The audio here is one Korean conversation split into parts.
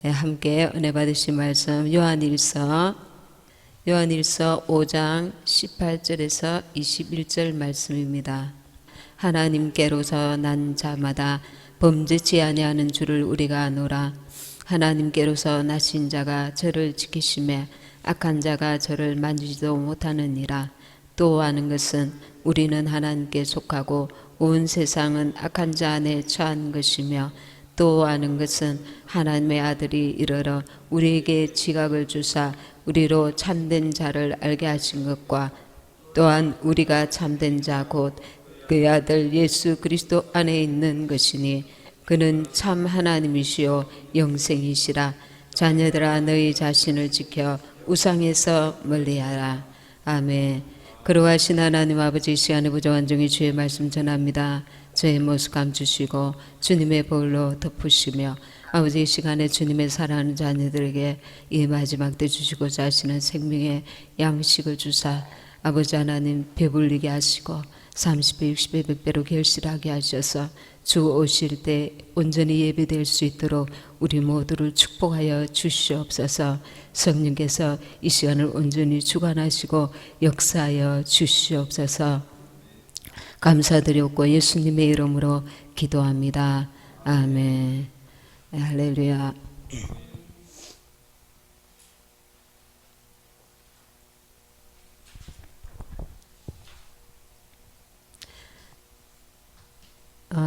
네, 함께 은혜 받으신 말씀 요한일서 5장 18절에서 21절 말씀입니다. 하나님께로서 난 자마다 범죄치 아니하는 줄을 우리가 아노라. 하나님께로서 나신 자가 저를 지키심에 악한 자가 저를 만지지도 못하느니라. 또 아는 것은 우리는 하나님께 속하고 온 세상은 악한 자 안에 처한 것이며, 또 아는 것은 하나님의 아들이 이르러 우리에게 지각을 주사 우리로 참된 자를 알게 하신 것과, 또한 우리가 참된 자 곧 그의 아들 예수 그리스도 안에 있는 것이니, 그는 참 하나님이시요 영생이시라. 자녀들아, 너희 자신을 지켜 우상에서 멀리하라. 아멘. 그러하신 하나님 아버지, 이 시간에 부족한 중에 주의 말씀 전합니다. 저의 모습 감추시고 주님의 볼로 덮으시며, 아버지 이 시간에 주님의 사랑하는 자녀들에게 이 마지막 때 주시고자 하시는 생명의 양식을 주사 아버지 하나님 배불리게 하시고 30배 60배 100배로 결실하게 하셔서 주 오실 때 온전히 예배될 수 있도록 우리 모두를 축복하여 주시옵소서. 성령께서 이 시간을 온전히 주관하시고 역사하여 주시옵소서. 감사드렸고 예수님의 이름으로 기도합니다. 아멘. 할렐루야.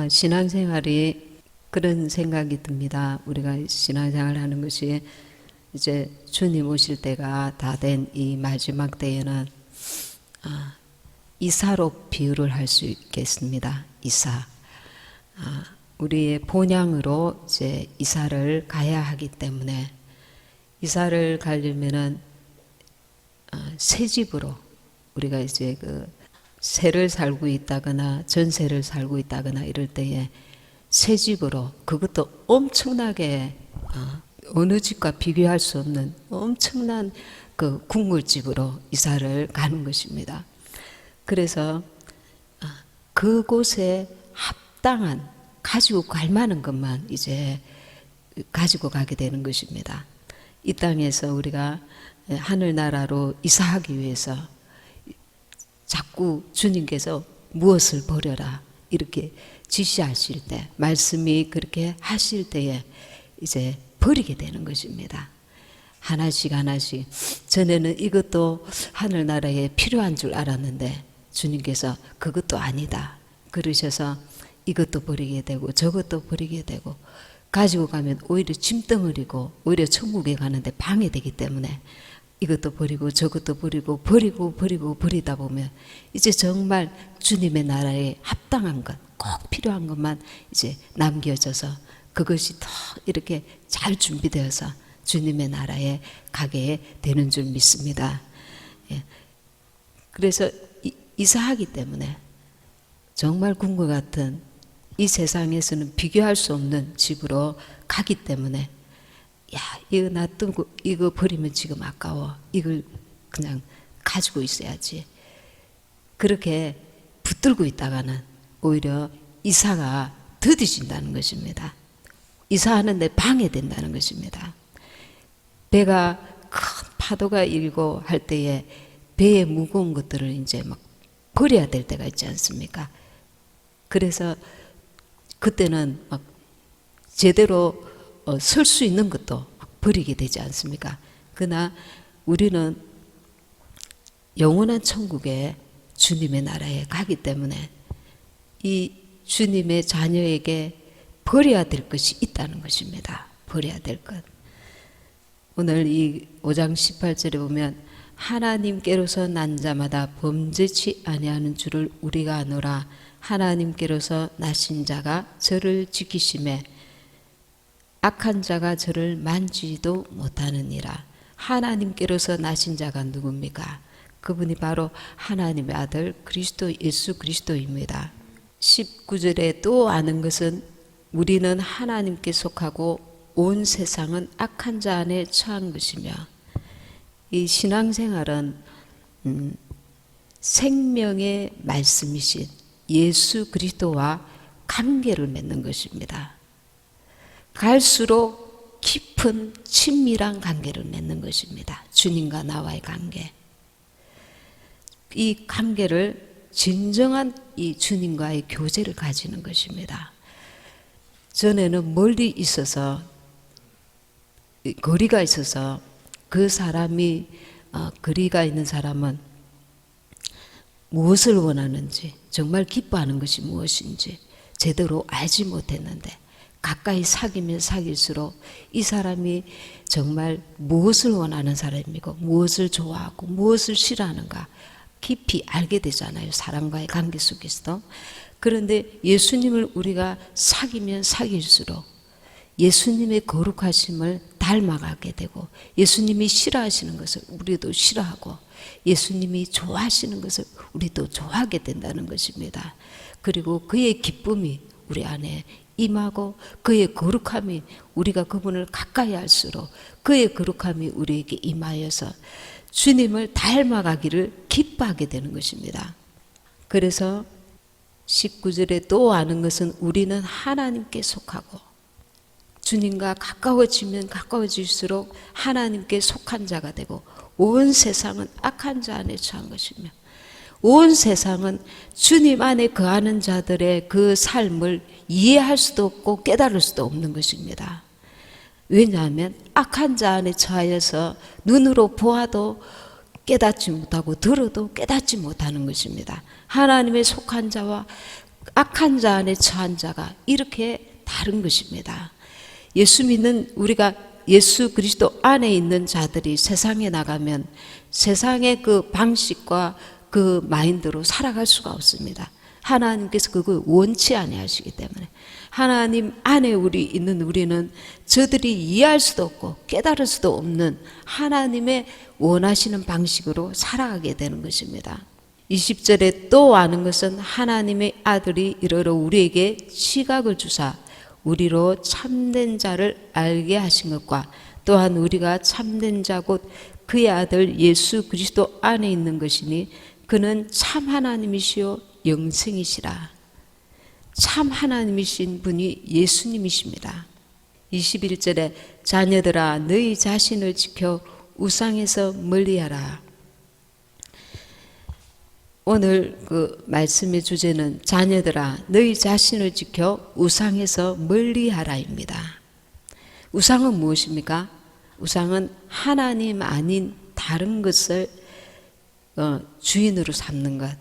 신앙생활이 그런 생각이 듭니다. 우리가 신앙생활 하는 것이 이제 주님 오실 때가 다 된 이 마지막 때에는 이사로 비유를 할 수 있겠습니다. 이사. 우리의 본향으로 이제 이사를 가야 하기 때문에, 이사를 가려면은 새 집으로, 우리가 이제 그 세를 살고 있다거나 전세를 살고 있다거나 이럴 때에 새 집으로, 그것도 엄청나게 어느 집과 비교할 수 없는 엄청난 그 국물집으로 이사를 가는 것입니다. 그래서 그곳에 합당한, 가지고 갈 만한 것만 이제 가지고 가게 되는 것입니다. 이 땅에서 우리가 하늘나라로 이사하기 위해서 자꾸 주님께서 무엇을 버려라 이렇게 지시하실 때, 말씀이 그렇게 하실 때에 이제 버리게 되는 것입니다. 하나씩 하나씩. 전에는 이것도 하늘나라에 필요한 줄 알았는데 주님께서 그것도 아니다 그러셔서 이것도 버리게 되고 저것도 버리게 되고, 가지고 가면 오히려 짐덩어리고 오히려 천국에 가는데 방해되기 때문에 이것도 버리고 저것도 버리고 버리다 보면 이제 정말 주님의 나라에 합당한 것, 꼭 필요한 것만 이제 남겨져서 그것이 더 이렇게 잘 준비되어서 주님의 나라에 가게 되는 줄 믿습니다. 그래서 이사하기 때문에 정말 궁과 같은 이 세상에서는 비교할 수 없는 집으로 가기 때문에, 야, 이거 놔두고 이거 버리면 지금 아까워, 이걸 그냥 가지고 있어야지, 그렇게 붙들고 있다가는 오히려 이사가 더디진다는 것입니다. 이사하는데 방해된다는 것입니다. 배가 큰 파도가 일고 할 때에 배에 무거운 것들을 이제 막 버려야 될 때가 있지 않습니까? 그래서 그때는 막 제대로 설 수 있는 것도 막 버리게 되지 않습니까? 그러나 우리는 영원한 천국에 주님의 나라에 가기 때문에 이 주님의 자녀에게 버려야 될 것이 있다는 것입니다. 버려야 될 것. 오늘 이 5장 18절에 보면 하나님께로서 난 자마다 범죄치 아니하는 줄을 우리가 아노라. 하나님께로서 나신 자가 저를 지키심에 악한 자가 저를 만지지도 못하느니라. 하나님께로서 나신 자가 누굽니까? 그분이 바로 하나님의 아들 그리스도, 예수 그리스도입니다. 19절에 또 아는 것은 우리는 하나님께 속하고 온 세상은 악한 자 안에 처한 것이며, 이 신앙생활은 생명의 말씀이신 예수 그리스도와 관계를 맺는 것입니다. 갈수록 깊은 친밀한 관계를 맺는 것입니다. 주님과 나와의 관계. 이 관계를 진정한 이 주님과의 교제를 가지는 것입니다. 전에는 멀리 있어서 거리가 있어서 그 사람이 거리가 있는 사람은 무엇을 원하는지 정말 기뻐하는 것이 무엇인지 제대로 알지 못했는데 가까이 사귀면 사귈수록 이 사람이 정말 무엇을 원하는 사람이고 무엇을 좋아하고 무엇을 싫어하는가 깊이 알게 되잖아요. 사람과의 관계 속에서도. 그런데 예수님을 우리가 사귀면 사귈수록 예수님의 거룩하심을 닮아가게 되고 예수님이 싫어하시는 것을 우리도 싫어하고 예수님이 좋아하시는 것을 우리도 좋아하게 된다는 것입니다. 그리고 그의 기쁨이 우리 안에 임하고 그의 거룩함이 우리가 그분을 가까이 할수록 그의 거룩함이 우리에게 임하여서 주님을 닮아가기를 기뻐하게 되는 것입니다. 그래서 19절에 또 아는 것은 우리는 하나님께 속하고 주님과 가까워지면 가까워질수록 하나님께 속한 자가 되고 온 세상은 악한 자 안에 처한 것이며 온 세상은 주님 안에 거하는 자들의 그 삶을 이해할 수도 없고 깨달을 수도 없는 것입니다. 왜냐하면 악한 자 안에 처하여서 눈으로 보아도 깨닫지 못하고 들어도 깨닫지 못하는 것입니다. 하나님의 속한 자와 악한 자 안에 처한 자가 이렇게 다른 것입니다. 예수 믿는 우리가 예수 그리스도 안에 있는 자들이 세상에 나가면 세상의 그 방식과 그 마인드로 살아갈 수가 없습니다. 하나님께서 그걸 원치 아니하시기 때문에 하나님 안에 있는 우리는 저들이 이해할 수도 없고 깨달을 수도 없는 하나님의 원하시는 방식으로 살아가게 되는 것입니다. 20절에 또 아는 것은 하나님의 아들이 이러러 우리에게 시각을 주사 우리로 참된 자를 알게 하신 것과 또한 우리가 참된 자 곧 그의 아들 예수 그리스도 안에 있는 것이니 그는 참 하나님이시요 영생이시라. 참 하나님이신 분이 예수님이십니다. 21절에 자녀들아 너희 자신을 지켜 우상에서 멀리하라. 오늘 그 말씀의 주제는 자녀들아 너희 자신을 지켜 우상에서 멀리하라입니다. 우상은 무엇입니까? 우상은 하나님 아닌 다른 것을 주인으로 삼는 것.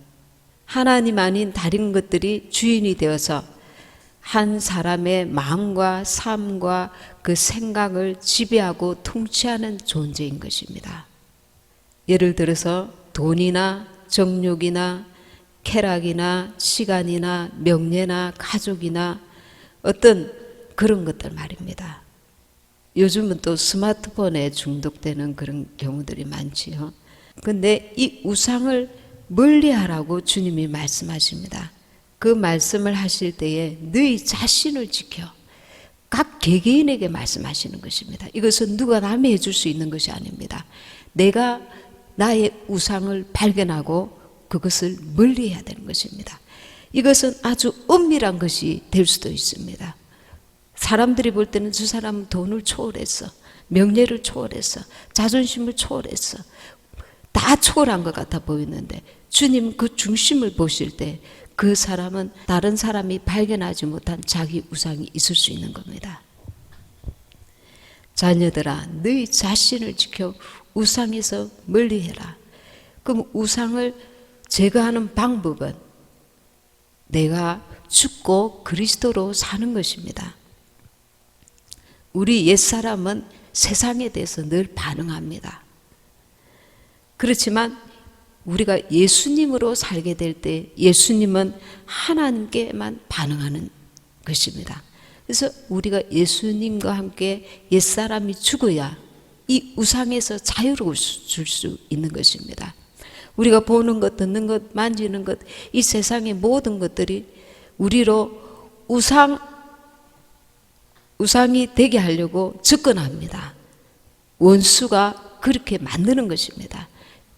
하나님 아닌 다른 것들이 주인이 되어서 한 사람의 마음과 삶과 그 생각을 지배하고 통치하는 존재인 것입니다. 예를 들어서 돈이나 정욕이나 쾌락이나 시간이나 명예나 가족이나 어떤 그런 것들 말입니다. 요즘은 또 스마트폰에 중독되는 그런 경우들이 많지요. 근데 이 우상을 멀리하라고 주님이 말씀하십니다. 그 말씀을 하실 때에 너희 자신을 지켜 각 개개인에게 말씀하시는 것입니다. 이것은 누가 남이 해줄 수 있는 것이 아닙니다. 내가 나의 우상을 발견하고 그것을 멀리해야 되는 것입니다. 이것은 아주 엄밀한 것이 될 수도 있습니다. 사람들이 볼 때는 저 사람은 돈을 초월했어, 명예를 초월했어, 자존심을 초월했어, 다 초월한 것 같아 보이는데 주님 그 중심을 보실 때 그 사람은 다른 사람이 발견하지 못한 자기 우상이 있을 수 있는 겁니다. 자녀들아 너희 자신을 지켜 우상에서 멀리해라. 그럼 우상을 제거하는 방법은 내가 죽고 그리스도로 사는 것입니다. 우리 옛사람은 세상에 대해서 늘 반응합니다. 그렇지만 우리가 예수님으로 살게 될 때 예수님은 하나님께만 반응하는 것입니다. 그래서 우리가 예수님과 함께 옛사람이 죽어야 이 우상에서 자유로울 수 있는 것입니다. 우리가 보는 것, 듣는 것, 만지는 것, 이 세상의 모든 것들이 우리로 우상이 되게 하려고 접근합니다. 원수가 그렇게 만드는 것입니다.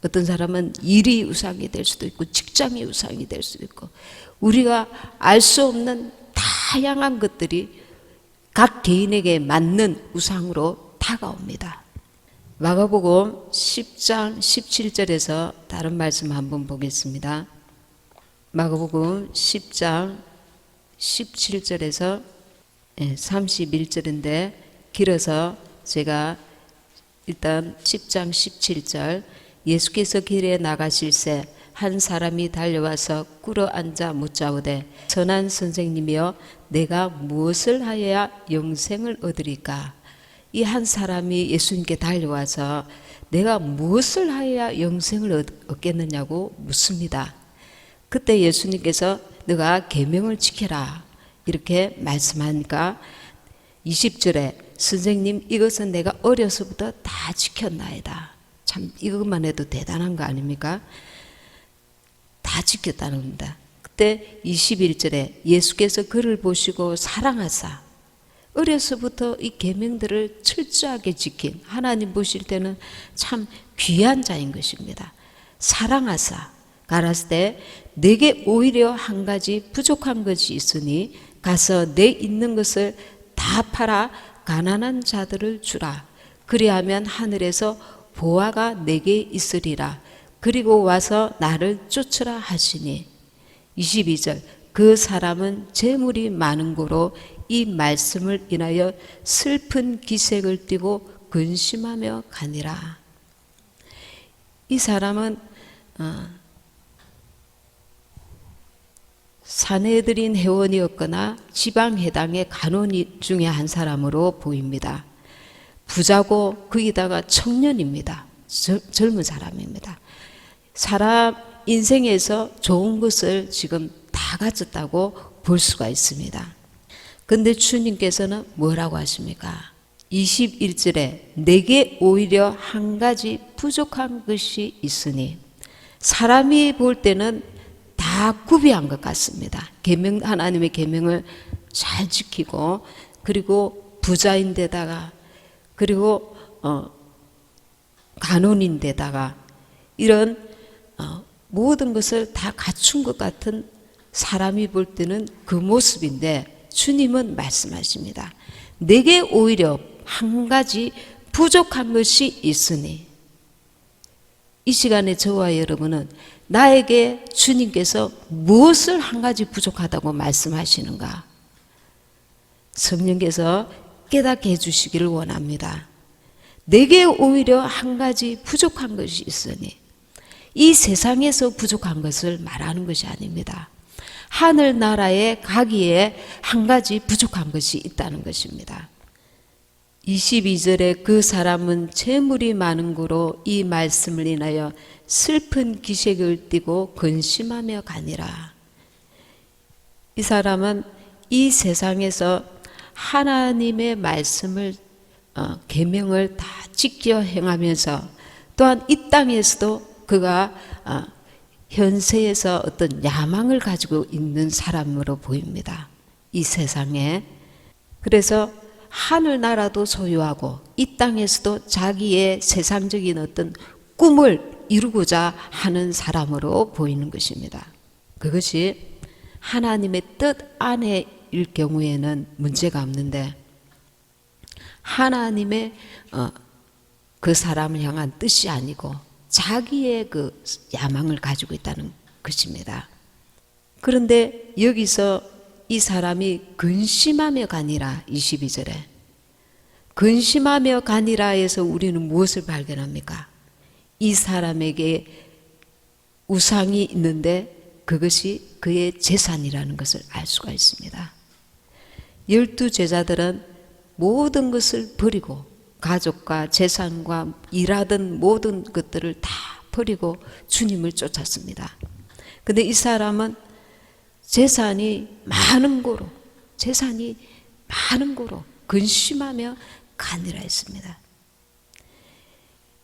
어떤 사람은 일이 우상이 될 수도 있고 직장이 우상이 될 수도 있고 우리가 알 수 없는 다양한 것들이 각 개인에게 맞는 우상으로 다가옵니다. 마가복음 10장 17절에서 다른 말씀 한번 보겠습니다. 마가복음 10장 17절에서 31절인데 길어서 제가 일단 10장 17절 예수께서 길에 나가실새 한 사람이 달려와서 꿇어 앉아 묻자오되 선한 선생님이여 내가 무엇을 하여야 영생을 얻으리까? 이 한 사람이 예수님께 달려와서 내가 무엇을 하여야 영생을 얻겠느냐고 묻습니다. 그때 예수님께서 너가 계명을 지켜라 이렇게 말씀하니까 20절에 선생님 이것은 내가 어려서부터 다 지켰나이다. 참 이것만 해도 대단한 거 아닙니까? 다 지켰다는 겁니다. 그때 21절에 예수께서 그를 보시고 사랑하사 어려서부터 이 계명들을 철저하게 지킨 하나님 보실 때는 참 귀한 자인 것입니다. 사랑하사 가라스 때 내게 오히려 한 가지 부족한 것이 있으니 가서 내 있는 것을 다 팔아 가난한 자들을 주라. 그리하면 하늘에서 보화가 내게 있으리라. 그리고 와서 나를 쫓으라 하시니 22절 그 사람은 재물이 많은 고로 이 말씀을 인하여 슬픈 기색을 띠고 근심하며 가니라. 이 사람은 사내들인 회원이었거나 지방회당의 간원 중에 한 사람으로 보입니다. 부자고 거기다가 청년입니다. 젊은 사람입니다. 사람 인생에서 좋은 것을 지금 다 가졌다고 볼 수가 있습니다. 근데 주님께서는 뭐라고 하십니까? 21절에 내게 오히려 한 가지 부족한 것이 있으니 사람이 볼 때는 다 구비한 것 같습니다. 계명 하나님의 계명을 잘 지키고 그리고 부자인데다가 그리고 간원인데다가 이런 모든 것을 다 갖춘 것 같은 사람이 볼 때는 그 모습인데 주님은 말씀하십니다. 내게 오히려 한 가지 부족한 것이 있으니 이 시간에 저와 여러분은 나에게 주님께서 무엇을 한 가지 부족하다고 말씀하시는가? 성령께서 깨닫게 해주시기를 원합니다. 내게 오히려 한 가지 부족한 것이 있으니 이 세상에서 부족한 것을 말하는 것이 아닙니다. 하늘나라에 가기에 한 가지 부족한 것이 있다는 것입니다. 22절에 그 사람은 재물이 많은 고로 이 말씀을 인하여 슬픈 기색을 띠고 근심하며 가니라. 이 사람은 이 세상에서 하나님의 말씀을 계명을 다 지켜 행하면서 또한 이 땅에서도 그가 현세에서 어떤 야망을 가지고 있는 사람으로 보입니다. 이 세상에. 그래서 하늘나라도 소유하고 이 땅에서도 자기의 세상적인 어떤 꿈을 이루고자 하는 사람으로 보이는 것입니다. 그것이 하나님의 뜻 안에일 경우에는 문제가 없는데 하나님의 그 사람을 향한 뜻이 아니고 자기의 그 야망을 가지고 있다는 것입니다. 그런데 여기서 이 사람이 근심하며 가니라 22절에 근심하며 가니라에서 우리는 무엇을 발견합니까? 이 사람에게 우상이 있는데 그것이 그의 재산이라는 것을 알 수가 있습니다. 12 제자들은 모든 것을 버리고 가족과 재산과 일하던 모든 것들을 다 버리고 주님을 쫓았습니다. 근데 이 사람은 재산이 많은 고로 근심하며 가니라 했습니다.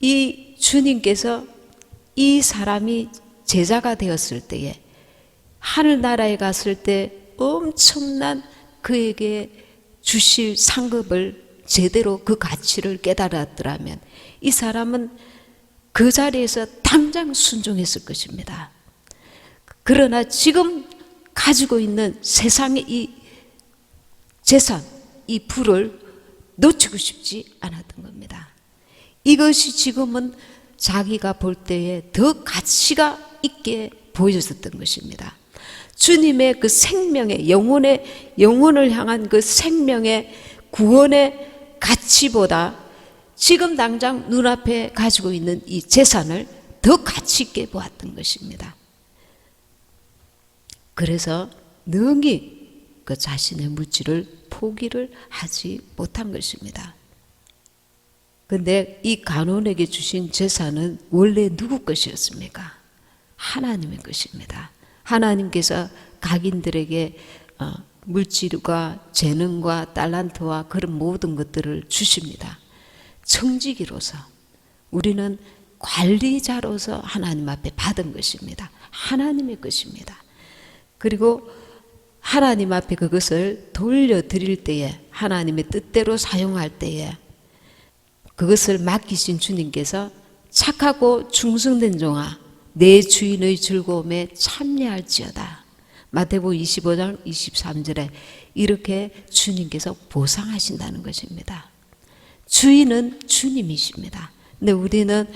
이 주님께서 이 사람이 제자가 되었을 때에 하늘나라에 갔을 때 엄청난 그에게 주실 상급을 제대로 그 가치를 깨달았더라면 이 사람은 그 자리에서 당장 순종했을 것입니다. 그러나 지금 가지고 있는 세상의 이 재산, 이 불을 놓치고 싶지 않았던 겁니다. 이것이 지금은 자기가 볼 때에 더 가치가 있게 보여졌던 것입니다. 주님의 그 생명의 영혼을 향한 그 생명의 구원의 가치보다 지금 당장 눈앞에 가지고 있는 이 재산을 더 가치 있게 보았던 것입니다. 그래서 능히 그 자신의 물질을 포기를 하지 못한 것입니다. 근데 이 간원에게 주신 재산은 원래 누구 것이었습니까? 하나님의 것입니다. 하나님께서 각인들에게 물질과 재능과 달란트와 그런 모든 것들을 주십니다. 청지기로서 우리는 관리자로서 하나님 앞에 받은 것입니다. 하나님의 것입니다. 그리고 하나님 앞에 그것을 돌려드릴 때에, 하나님의 뜻대로 사용할 때에 그것을 맡기신 주님께서 착하고 충성된 종아, 내 주인의 즐거움에 참여할지어다. 마태복음 25장 23절에 이렇게 주님께서 보상하신다는 것입니다. 주인은 주님이십니다. 근데 우리는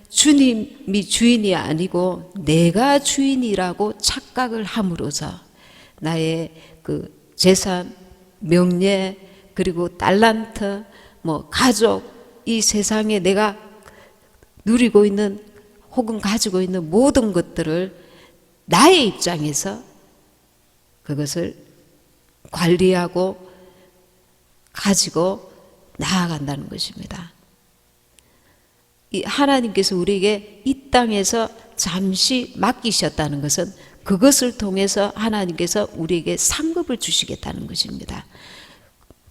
주님이 주인이 아니고 내가 주인이라고 착각을 함으로써 나의 그 재산, 명예, 그리고 달란트, 가족, 이 세상에 내가 누리고 있는 혹은 가지고 있는 모든 것들을 나의 입장에서 그것을 관리하고 가지고 나아간다는 것입니다. 이 하나님께서 우리에게 이 땅에서 잠시 맡기셨다는 것은 그것을 통해서 하나님께서 우리에게 상급을 주시겠다는 것입니다.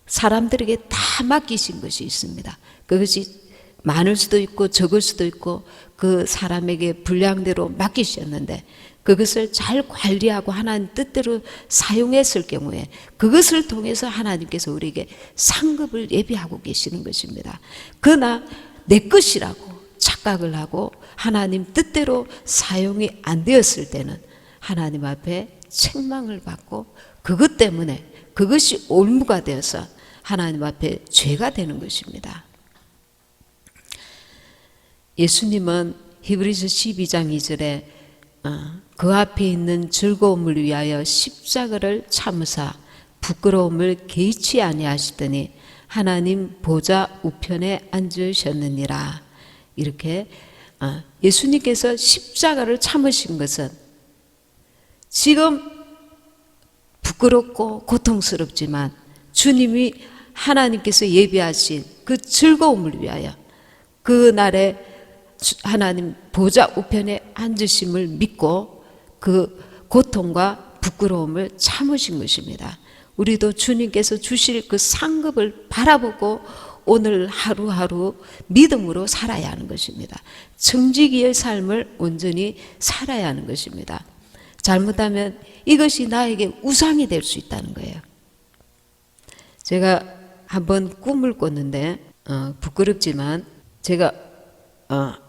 사람들에게 다 맡기신 것이 있습니다. 그것이 많을 수도 있고 적을 수도 있고 그 사람에게 분량대로 맡기셨는데 그것을 잘 관리하고 하나님 뜻대로 사용했을 경우에 그것을 통해서 하나님께서 우리에게 상급을 예비하고 계시는 것입니다. 그러나 내 것이라고 착각을 하고 하나님 뜻대로 사용이 안 되었을 때는 하나님 앞에 책망을 받고 그것 때문에 그것이 올무가 되어서 하나님 앞에 죄가 되는 것입니다. 예수님은 히브리서 12장 2절에 그 앞에 있는 즐거움을 위하여 십자가를 참으사 부끄러움을 개의치 아니하시더니 하나님 보좌 우편에 앉으셨느니라. 이렇게 예수님께서 십자가를 참으신 것은 지금 부끄럽고 고통스럽지만 주님이 하나님께서 예비하신 그 즐거움을 위하여 그 날에 하나님 보좌 우편에 앉으심을 믿고 그 고통과 부끄러움을 참으신 것입니다. 우리도 주님께서 주실 그 상급을 바라보고 오늘 하루하루 믿음으로 살아야 하는 것입니다. 청지기의 삶을 온전히 살아야 하는 것입니다. 잘못하면 이것이 나에게 우상이 될 수 있다는 거예요. 제가 한번 꿈을 꿨는데 부끄럽지만 제가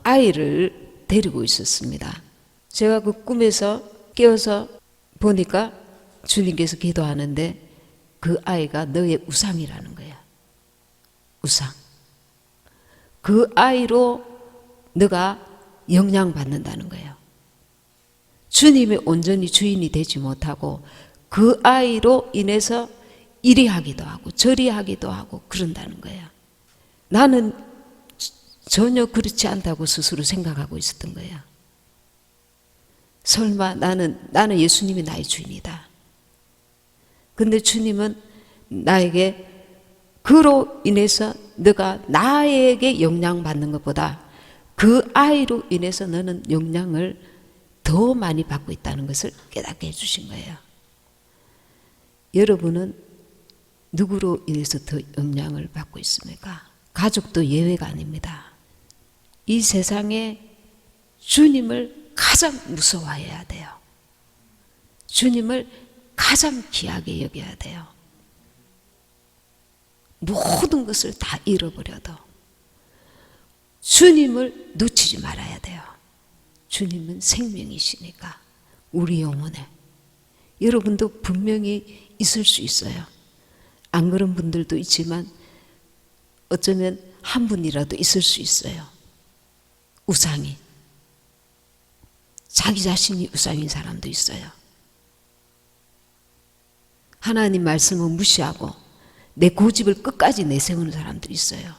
아이를 데리고 있었습니다. 제가 그 꿈에서 깨어서 보니까 주님께서 기도하는데 그 아이가 너의 우상이라는 거야. 우상. 그 아이로 너가 영향받는다는 거예요. 주님이 온전히 주인이 되지 못하고 그 아이로 인해서 이리 하기도 하고 저리 하기도 하고 그런다는 거예요. 나는 전혀 그렇지 않다고 스스로 생각하고 있었던 거예요. 설마 나는 예수님이 나의 주인이다. 근데 주님은 나에게 그로 인해서 너가 나에게 영향받는 것보다 그 아이로 인해서 너는 영향을 더 많이 받고 있다는 것을 깨닫게 해주신 거예요. 여러분은 누구로 인해서 더 영향을 받고 있습니까? 가족도 예외가 아닙니다. 이 세상에 주님을 가장 무서워해야 돼요. 주님을 가장 귀하게 여겨야 돼요. 모든 것을 다 잃어버려도 주님을 놓치지 말아야 돼요. 주님은 생명이시니까 우리 영혼에. 여러분도 분명히 있을 수 있어요. 안 그런 분들도 있지만 어쩌면 한 분이라도 있을 수 있어요. 우상이. 자기 자신이 우상인 사람도 있어요. 하나님 말씀을 무시하고 내 고집을 끝까지 내세우는 사람도 있어요.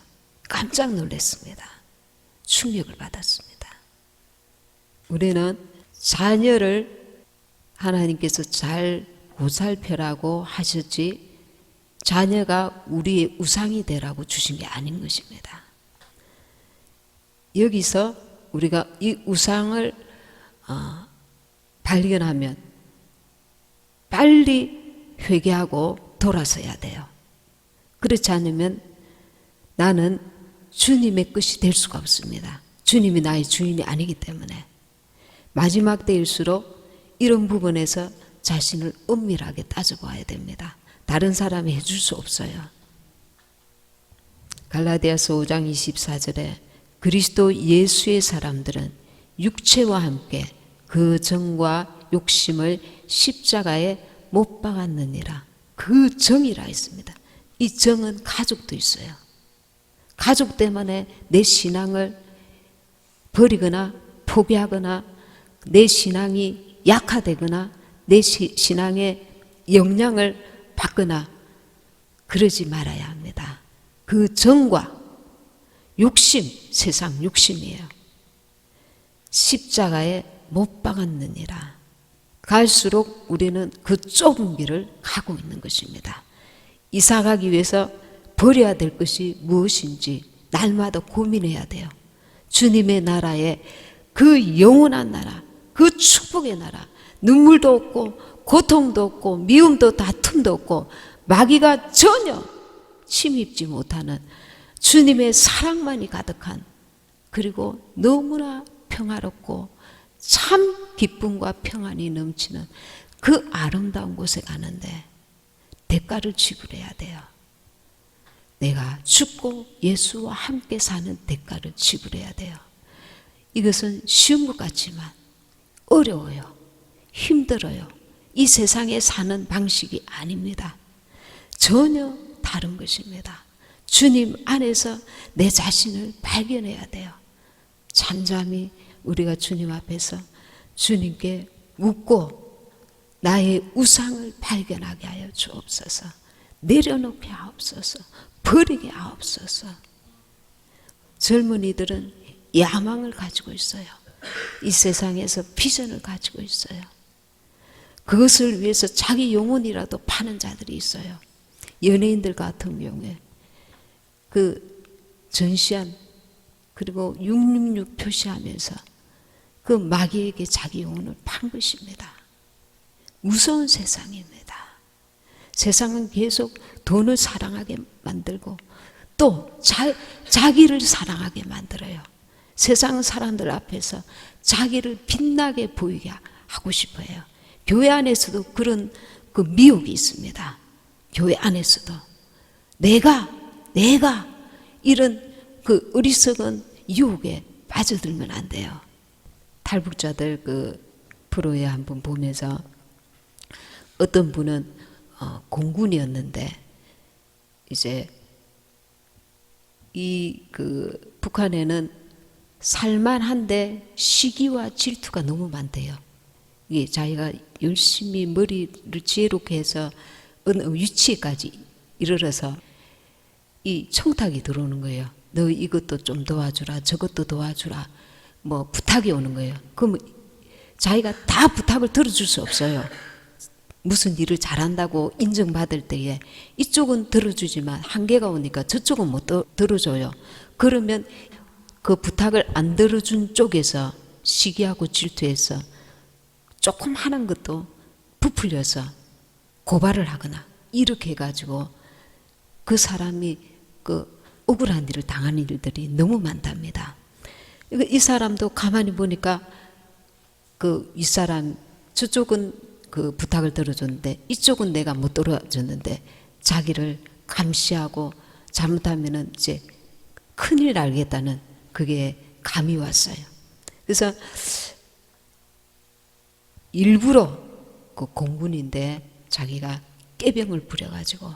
깜짝 놀랐습니다. 충격을 받았습니다. 우리는 자녀를 하나님께서 잘 보살펴라고 하셨지 자녀가 우리의 우상이 되라고 주신 게 아닌 것입니다. 여기서 우리가 이 우상을 발견하면 빨리 회개하고 돌아서야 돼요. 그렇지 않으면 나는 주님의 것이 될 수가 없습니다. 주님이 나의 주인이 아니기 때문에 마지막 때일수록 이런 부분에서 자신을 엄밀하게 따져봐야 됩니다. 다른 사람이 해줄 수 없어요. 갈라디아서 5장 24절에 그리스도 예수의 사람들은 육체와 함께 그 정과 욕심을 십자가에 못 박았느니라. 그 정이라 했습니다. 이 정은 가족도 있어요. 가족 때문에 내 신앙을 버리거나 포기하거나 내 신앙이 약화되거나 내 신앙의 영향을 받거나 그러지 말아야 합니다. 그 정과 욕심, 세상 욕심이에요. 십자가에 못 박았느니라. 갈수록 우리는 그 좁은 길을 가고 있는 것입니다. 이사 가기 위해서 버려야 될 것이 무엇인지 날마다 고민해야 돼요. 주님의 나라에 그 영원한 나라, 그 축복의 나라, 눈물도 없고 고통도 없고 미움도 다툼도 없고 마귀가 전혀 침입지 못하는 주님의 사랑만이 가득한 그리고 너무나 평화롭고 참 기쁨과 평안이 넘치는 그 아름다운 곳에 가는데 대가를 지불해야 돼요. 내가 죽고 예수와 함께 사는 대가를 지불해야 돼요. 이것은 쉬운 것 같지만 어려워요. 힘들어요. 이 세상에 사는 방식이 아닙니다. 전혀 다른 것입니다. 주님 안에서 내 자신을 발견해야 돼요. 잠잠히 우리가 주님 앞에서 주님께 묻고 나의 우상을 발견하게 하여 주옵소서. 내려놓게 하옵소서. 버리게 하옵소서. 젊은이들은 야망을 가지고 있어요. 이 세상에서 비전을 가지고 있어요. 그것을 위해서 자기 영혼이라도 파는 자들이 있어요. 연예인들 같은 경우에 그 전시한 그리고 666 표시하면서 그 마귀에게 자기 영혼을 판 것입니다. 무서운 세상입니다. 세상은 계속 돈을 사랑하게 만들고 또 자기를 사랑하게 만들어요. 세상 사람들 앞에서 자기를 빛나게 보이게 하고 싶어요. 교회 안에서도 그런 그 미혹이 있습니다. 교회 안에서도 내가 이런 그 어리석은 유혹에 빠져들면 안 돼요. 탈북자들 그 프로에 한번 보면서 어떤 분은 공군이었는데 이제 이 그 북한에는 살만한데 시기와 질투가 너무 많대요. 이게 자기가 열심히 머리를 지혜롭게 해서 어느 위치에까지 이르러서 이 청탁이 들어오는 거예요. 너 이것도 좀 도와주라, 저것도 도와주라, 뭐 부탁이 오는 거예요. 그럼 자기가 다 부탁을 들어줄 수 없어요. 무슨 일을 잘한다고 인정받을 때에 이쪽은 들어주지만 한계가 오니까 저쪽은 못 들어줘요. 그러면 그 부탁을 안 들어준 쪽에서 시기하고 질투해서 조금 하는 것도 부풀려서 고발을 하거나 이렇게 해가지고 그 사람이 그 억울한 일을 당하는 일들이 너무 많답니다. 이 사람도 가만히 보니까 그 윗사람 저쪽은 그 부탁을 들어줬는데 이쪽은 내가 못 들어줬는데 자기를 감시하고 잘못하면은 이제 큰일 날겠다는 그게 감이 왔어요. 그래서 일부러 그 공군인데 자기가 깨병을 부려가지고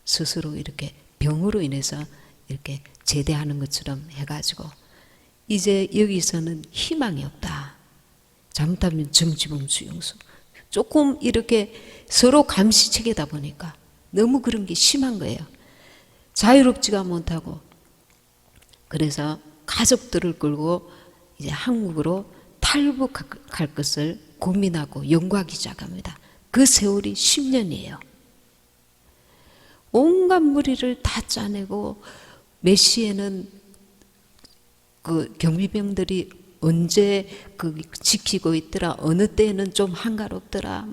스스로 이렇게 병으로 인해서 이렇게 제대하는 것처럼 해가지고 이제 여기서는 희망이 없다. 잘못하면 정지범 수용소. 조금 이렇게 서로 감시체계다 보니까 너무 그런 게 심한 거예요. 자유롭지가 못하고 그래서 가족들을 끌고 이제 한국으로 탈북할 것을 고민하고 연구하기 시작합니다. 그 세월이 10년이에요. 온갖 무리를 다 짜내고 몇 시에는 그 경비병들이 언제 그 지키고 있더라, 어느 때에는 좀 한가롭더라.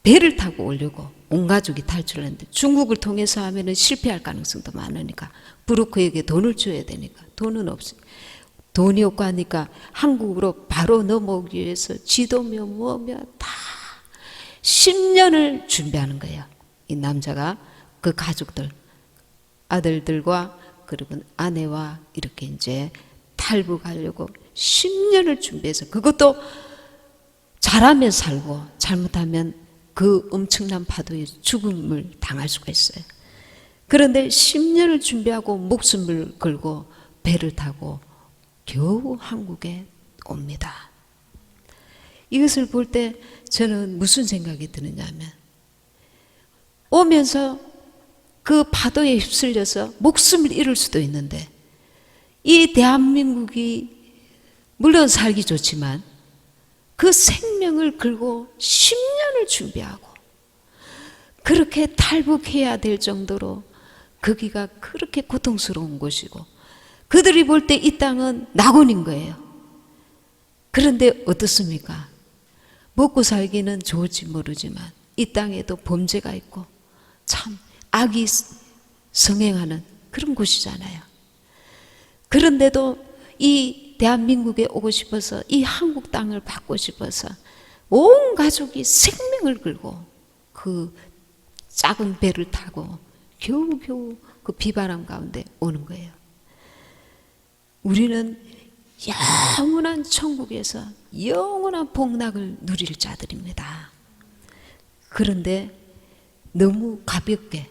배를 타고 오려고 온 가족이 탈출을 했는데 중국을 통해서 하면은 실패할 가능성도 많으니까 브로커에게 돈을 줘야 되니까 돈은 없어요. 돈이 없고 하니까 한국으로 바로 넘어오기 위해서 지도며 뭐며 다 10년을 준비하는 거예요. 이 남자가 그 가족들, 아들들과 그리고 아내와 이렇게 이제 탈북하려고 10년을 준비해서 그것도 잘하면 살고 잘못하면 그 엄청난 파도에 죽음을 당할 수가 있어요. 그런데 10년을 준비하고 목숨을 걸고 배를 타고 겨우 한국에 옵니다. 이것을 볼 때 저는 무슨 생각이 드느냐면 오면서 그 파도에 휩쓸려서 목숨을 잃을 수도 있는데 이 대한민국이 물론 살기 좋지만 그 생명을 걸고 10년을 준비하고 그렇게 탈북해야 될 정도로 거기가 그렇게 고통스러운 곳이고 그들이 볼 때 이 땅은 낙원인 거예요. 그런데 어떻습니까? 먹고 살기는 좋을지 모르지만 이 땅에도 범죄가 있고 참 악이 성행하는 그런 곳이잖아요. 그런데도 이 대한민국에 오고 싶어서 이 한국 땅을 받고 싶어서 온 가족이 생명을 걸고 그 작은 배를 타고 겨우겨우 그 비바람 가운데 오는 거예요. 우리는 영원한 천국에서 영원한 복락을 누릴 자들입니다. 그런데 너무 가볍게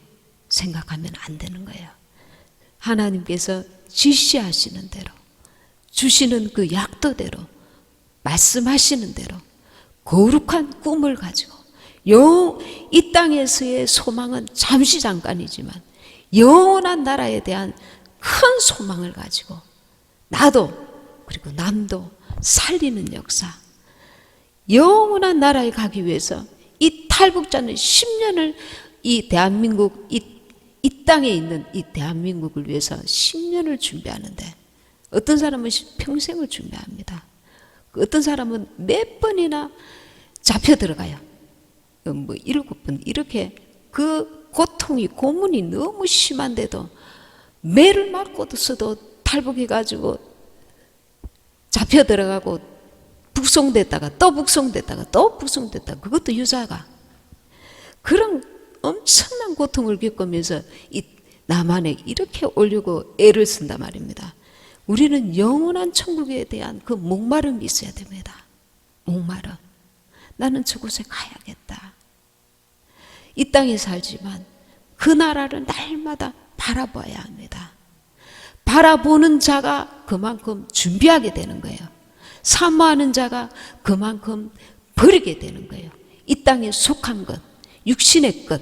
생각하면 안 되는 거예요. 하나님께서 지시하시는 대로 주시는 그 약도대로 말씀하시는 대로 거룩한 꿈을 가지고 이 땅에서의 소망은 잠시 잠깐이지만 영원한 나라에 대한 큰 소망을 가지고 나도 그리고 남도 살리는 역사, 영원한 나라에 가기 위해서 이 탈북자는 10년을 이 대한민국 이 땅에 있는 이 대한민국을 위해서 10년을 준비하는데 어떤 사람은 평생을 준비합니다. 어떤 사람은 몇 번이나 잡혀 들어가요. 뭐 7번 이렇게 그 고통이 고문이 너무 심한데도 매를 맞고서도 탈북해가지고 잡혀 들어가고 북송됐다가 또 북송됐다가 또 북송됐다가 그것도 유자가 그런 엄청난 고통을 겪으면서 이 남한에 이렇게 오려고 애를 쓴단 말입니다. 우리는 영원한 천국에 대한 그 목마름이 있어야 됩니다. 목마름. 나는 저곳에 가야겠다. 이 땅에 살지만 그 나라를 날마다 바라봐야 합니다. 바라보는 자가 그만큼 준비하게 되는 거예요. 사모하는 자가 그만큼 버리게 되는 거예요. 이 땅에 속한 것, 육신의 것,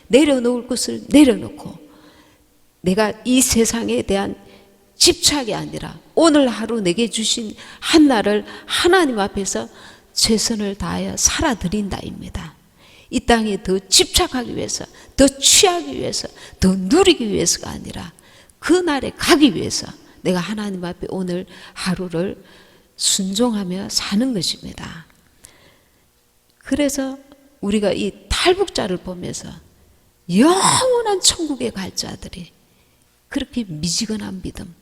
내려놓을 것을 내려놓고 내가 이 세상에 대한 집착이 아니라 오늘 하루 내게 주신 한날을 하나님 앞에서 최선을 다하여 살아드린다입니다. 이 땅에 더 집착하기 위해서, 더 취하기 위해서, 더 누리기 위해서가 아니라 그 날에 가기 위해서 내가 하나님 앞에 오늘 하루를 순종하며 사는 것입니다. 그래서 우리가 이 탈북자를 보면서 영원한 천국에 갈 자들이 그렇게 미지근한 믿음,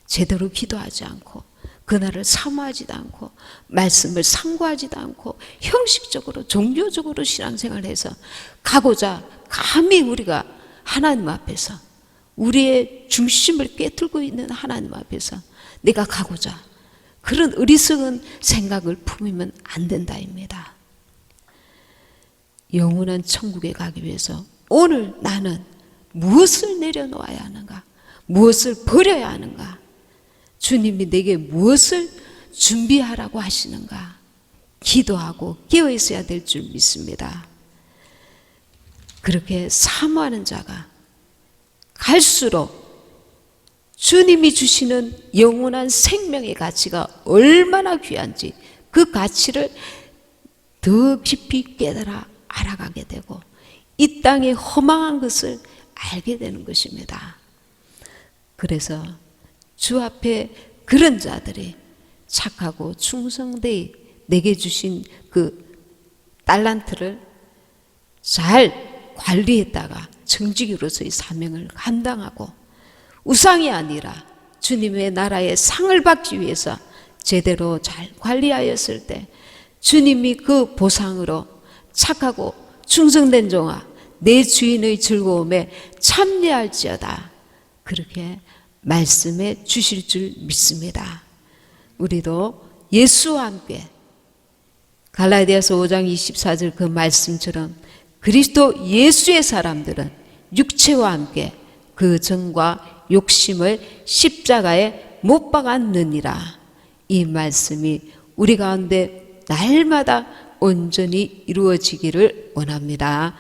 제대로 기도하지 않고 그날을 사모하지도 않고 말씀을 상고하지도 않고 형식적으로 종교적으로 신앙생활해서 가고자 감히 우리가 하나님 앞에서 우리의 중심을 꿰뚫고 있는 하나님 앞에서 내가 가고자 그런 어리석은 생각을 품으면 안 된다입니다. 영원한 천국에 가기 위해서 오늘 나는 무엇을 내려놓아야 하는가? 무엇을 버려야 하는가? 주님이 내게 무엇을 준비하라고 하시는가? 기도하고 깨어 있어야 될 줄 믿습니다. 그렇게 사모하는 자가 갈수록 주님이 주시는 영원한 생명의 가치가 얼마나 귀한지 그 가치를 더 깊이 깨달아 알아가게 되고 이 땅의 허망한 것을 알게 되는 것입니다. 그래서 주 앞에 그런 자들이 착하고 충성되이 내게 주신 그 달란트를 잘 관리했다가 정직으로서의 사명을 감당하고 우상이 아니라 주님의 나라의 상을 받기 위해서 제대로 잘 관리하였을 때 주님이 그 보상으로 착하고 충성된 종아 내 주인의 즐거움에 참여할지어다 그렇게 말씀해 주실 줄 믿습니다. 우리도 예수와 함께 갈라디아서 5장 24절 그 말씀처럼 그리스도 예수의 사람들은 육체와 함께 그 정과 욕심을 십자가에 못 박았느니라. 이 말씀이 우리 가운데 날마다 온전히 이루어지기를 원합니다.